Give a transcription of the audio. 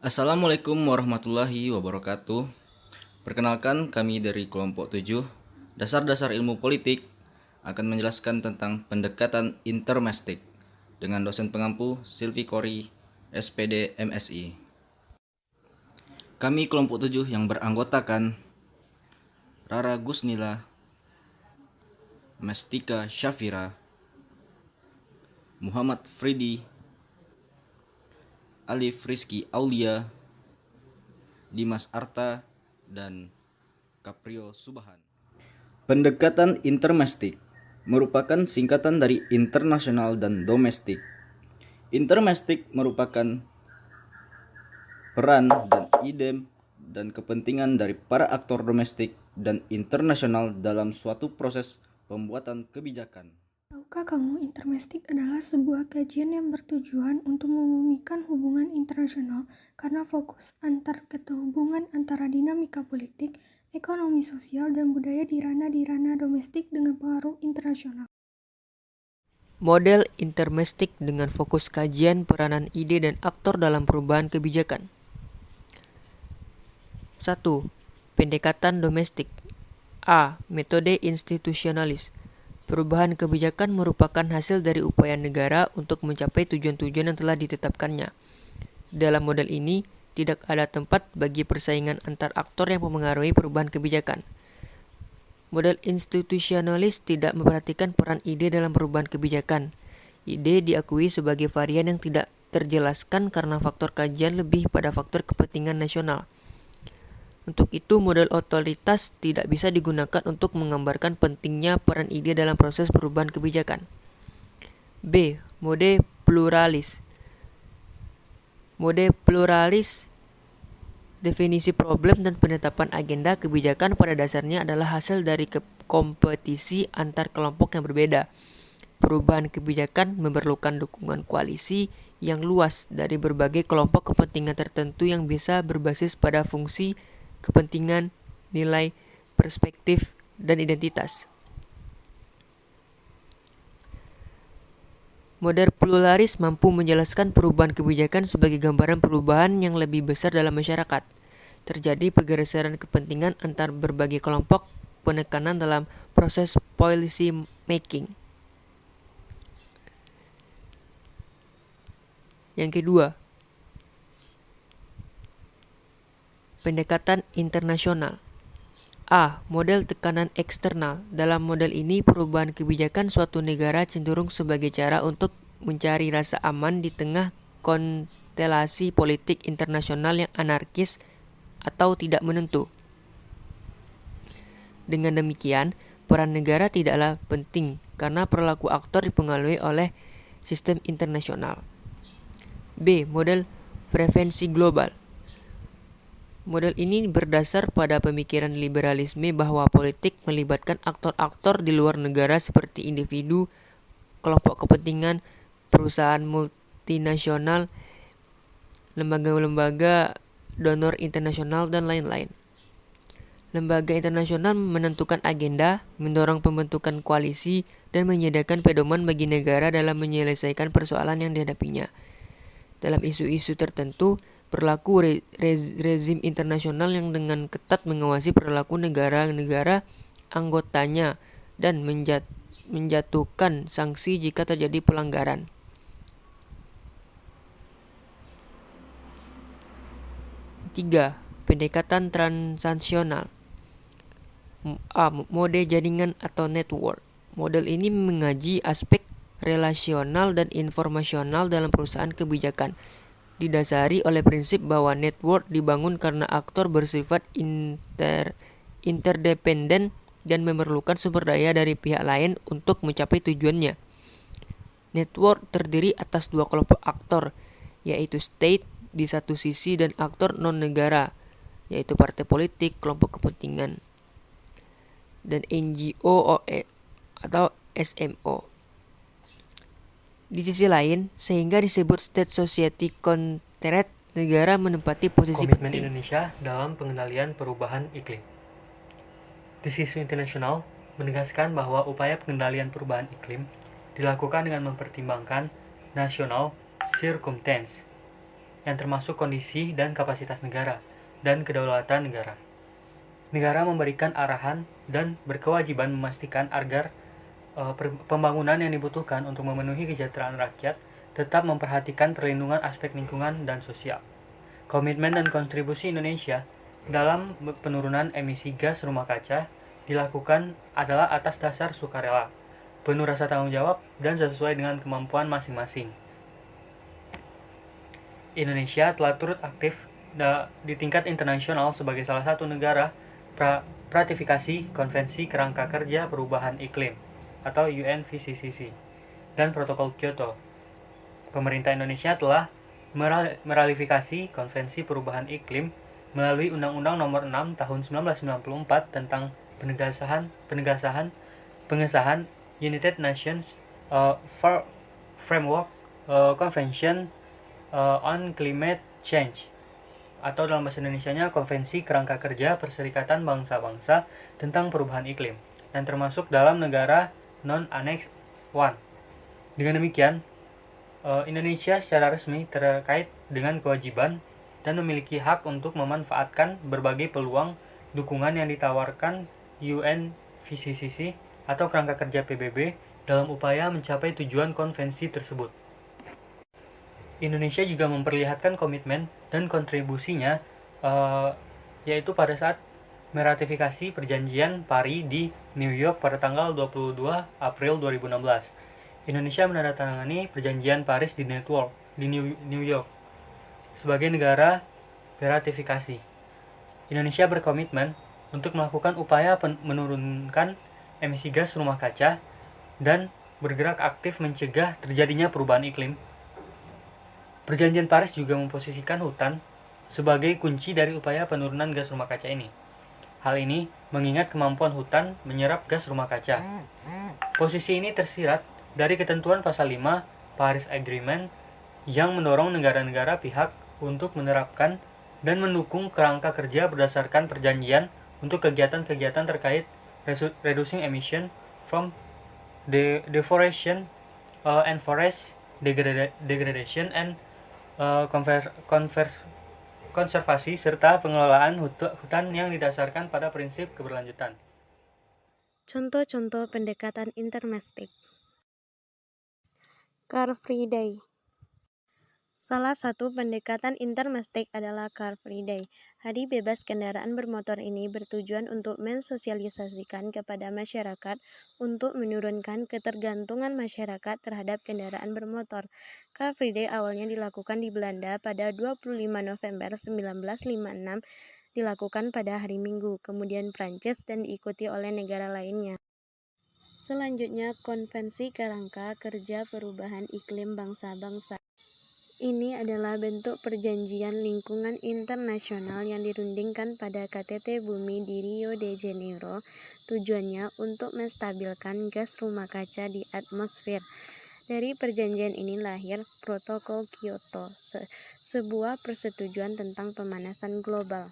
Assalamualaikum warahmatullahi wabarakatuh. Perkenalkan, kami dari kelompok 7 Dasar-dasar ilmu politik akan menjelaskan tentang pendekatan intermestik dengan dosen pengampu Silvi Kori, SPD MSI. Kami kelompok 7 yang beranggotakan Rara Gusnila, Mestika Syafira, Muhammad Fridi, Alif Rizky Aulia, Dimas Arta, dan Caprio Subahan. Pendekatan intermestik merupakan singkatan dari internasional dan domestik. Intermestik merupakan peran dan ide dan kepentingan dari para aktor domestik dan internasional dalam suatu proses pembuatan kebijakan. Tahukah kamu, intermestik adalah sebuah kajian yang bertujuan untuk membumikan hubungan internasional karena fokus hubungan antara dinamika politik, ekonomi sosial, dan budaya di ranah domestik dengan pengaruh internasional. Model intermestik dengan fokus kajian peranan ide dan aktor dalam perubahan kebijakan. 1. Pendekatan domestik. A. Metode institusionalis. Perubahan kebijakan merupakan hasil dari upaya negara untuk mencapai tujuan-tujuan yang telah ditetapkannya. Dalam model ini, tidak ada tempat bagi persaingan antar aktor yang mempengaruhi perubahan kebijakan. Model institusionalis tidak memperhatikan peran ide dalam perubahan kebijakan. Ide diakui sebagai varian yang tidak terjelaskan karena faktor kajian lebih pada faktor kepentingan nasional. Untuk itu, model otoritas tidak bisa digunakan untuk menggambarkan pentingnya peran ide dalam proses perubahan kebijakan. B. Mode pluralis. Mode pluralis, definisi problem dan penetapan agenda kebijakan pada dasarnya adalah hasil dari kompetisi antar kelompok yang berbeda. Perubahan kebijakan memerlukan dukungan koalisi yang luas dari berbagai kelompok kepentingan tertentu yang bisa berbasis pada fungsi, kepentingan, nilai, perspektif, dan identitas. Model pluralis mampu menjelaskan perubahan kebijakan sebagai gambaran perubahan yang lebih besar dalam masyarakat. Terjadi pergeseran kepentingan antar berbagai kelompok, penekanan dalam proses policy making. Yang kedua, pendekatan internasional. A. Model tekanan eksternal. Dalam model ini, perubahan kebijakan suatu negara cenderung sebagai cara untuk mencari rasa aman di tengah konstelasi politik internasional yang anarkis atau tidak menentu. Dengan demikian, peran negara tidaklah penting karena perilaku aktor dipengaruhi oleh sistem internasional. B. Model prevensi global. Model ini berdasar pada pemikiran liberalisme bahwa politik melibatkan aktor-aktor di luar negara seperti individu, kelompok kepentingan, perusahaan multinasional, lembaga-lembaga donor internasional, dan lain-lain. Lembaga internasional menentukan agenda, mendorong pembentukan koalisi, dan menyediakan pedoman bagi negara dalam menyelesaikan persoalan yang dihadapinya. Dalam isu-isu tertentu, berlaku rezim internasional yang dengan ketat mengawasi perilaku negara-negara anggotanya dan menjatuhkan sanksi jika terjadi pelanggaran. Tiga, pendekatan transaksional. A. Mode jaringan atau network. Model ini mengaji aspek relasional dan informasional dalam perusahaan kebijakan, didasari oleh prinsip bahwa network dibangun karena aktor bersifat interdependen dan memerlukan sumber daya dari pihak lain untuk mencapai tujuannya. Network terdiri atas dua kelompok aktor, yaitu state di satu sisi dan aktor non-negara, yaitu partai politik, kelompok kepentingan, dan NGO atau SMO. Di sisi lain, sehingga disebut state society contract, negara menempati posisi Komitmen penting. Indonesia dalam pengendalian perubahan iklim. Di sisi internasional, menegaskan bahwa upaya pengendalian perubahan iklim dilakukan dengan mempertimbangkan national circumstance yang termasuk kondisi dan kapasitas negara, dan kedaulatan negara. Negara memberikan arahan dan berkewajiban memastikan agar pembangunan yang dibutuhkan untuk memenuhi kesejahteraan rakyat tetap memperhatikan perlindungan aspek lingkungan dan sosial. Komitmen dan kontribusi Indonesia dalam penurunan emisi gas rumah kaca dilakukan adalah atas dasar sukarela, penuh rasa tanggung jawab, dan sesuai dengan kemampuan masing-masing. Indonesia telah turut aktif di tingkat internasional sebagai salah satu negara ratifikasi Konvensi Kerangka Kerja Perubahan Iklim atau UNFCCC dan Protokol Kyoto. Pemerintah Indonesia telah meratifikasi Konvensi Perubahan Iklim melalui Undang-Undang Nomor 6 Tahun 1994 tentang pengesahan United Nations Framework Convention on Climate Change, atau dalam bahasa Indonesianya Konvensi Kerangka Kerja Perserikatan Bangsa-Bangsa tentang Perubahan Iklim, dan termasuk dalam negara non-Annex 1. Dengan demikian, Indonesia secara resmi terkait dengan kewajiban dan memiliki hak untuk memanfaatkan berbagai peluang dukungan yang ditawarkan UNFCCC atau Kerangka Kerja PBB dalam upaya mencapai tujuan konvensi tersebut. Indonesia juga memperlihatkan komitmen dan kontribusinya yaitu pada saat meratifikasi perjanjian Paris di New York pada tanggal 22 April 2016. Indonesia menandatangani perjanjian Paris di New York sebagai negara beratifikasi. Indonesia berkomitmen untuk melakukan upaya menurunkan emisi gas rumah kaca dan bergerak aktif mencegah terjadinya perubahan iklim. Perjanjian Paris juga memposisikan hutan sebagai kunci dari upaya penurunan gas rumah kaca ini. Hal ini mengingat kemampuan hutan menyerap gas rumah kaca. Posisi ini tersirat dari ketentuan pasal 5 Paris Agreement yang mendorong negara-negara pihak untuk menerapkan dan mendukung kerangka kerja berdasarkan perjanjian untuk kegiatan-kegiatan terkait reducing emission from deforestation and forest degradation and konservasi serta pengelolaan hutan yang didasarkan pada prinsip keberlanjutan. Contoh-contoh pendekatan intermestik. Car Free Day. Salah satu pendekatan intermestik adalah Car Free Day. Hari bebas kendaraan bermotor ini bertujuan untuk mensosialisasikan kepada masyarakat untuk menurunkan ketergantungan masyarakat terhadap kendaraan bermotor. Car Free Day awalnya dilakukan di Belanda pada 25 November 1956, dilakukan pada hari Minggu, kemudian Prancis dan diikuti oleh negara lainnya. Selanjutnya, Konvensi Kerangka Kerja Perubahan Iklim Bangsa-Bangsa. Ini adalah bentuk perjanjian lingkungan internasional yang dirundingkan pada KTT Bumi di Rio de Janeiro. Tujuannya untuk menstabilkan gas rumah kaca di atmosfer. Dari perjanjian ini lahir Protokol Kyoto, sebuah persetujuan tentang pemanasan global.